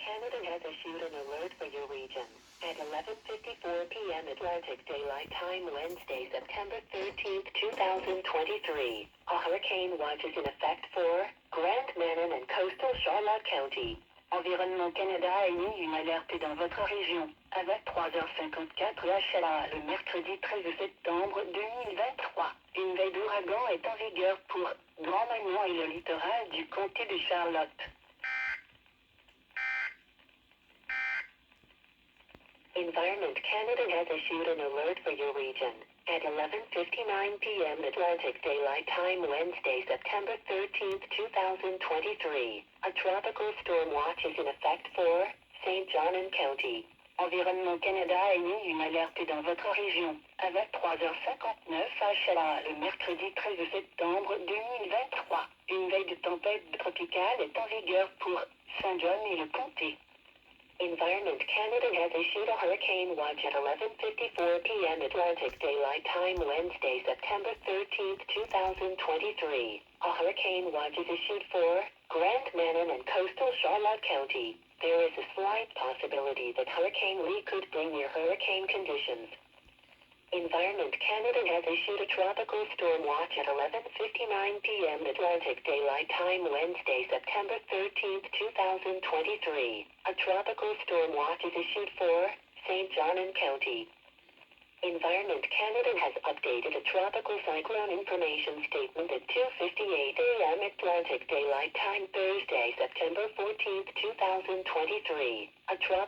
Canada has issued an alert for your region. At 11:54 p.m. Atlantic Daylight Time, Wednesday, September 13th, 2023, a hurricane watch is in effect for Grand Manan and coastal Charlotte County. Environnement Canada a émis une alerte dans votre région, avec 3h54 HLA le mercredi 13 septembre 2023. Une veille d'ouragan est en vigueur pour Grand Manan et le littoral du comté de Charlotte. Environment Canada has issued an alert for your region. At 11:59 p.m. Atlantic Daylight Time, Wednesday, September 13th, 2023, a tropical storm watch is in effect for St. John County. Environnement Canada a émis une alerte dans votre région, avec 3h59 HLA le mercredi 13 septembre 2023. Une veille de tempête tropicale est en vigueur pour Saint John et le comté. Environment Canada has issued a hurricane watch at 11:54 p.m. Atlantic Daylight Time, Wednesday, September 13th, 2023. A hurricane watch is issued for Grand Manan and coastal Charlotte County. There is a slight possibility that Hurricane Lee could bring near hurricane conditions. Environment Canada has issued a tropical storm watch at 11:59 p.m. Atlantic Daylight Time, Wednesday, September 13th, 2023. A tropical storm watch is issued for St. John County. Environment Canada has updated a tropical cyclone information statement at 2:58 a.m. Atlantic Daylight Time, Thursday, September 14th, 2023. A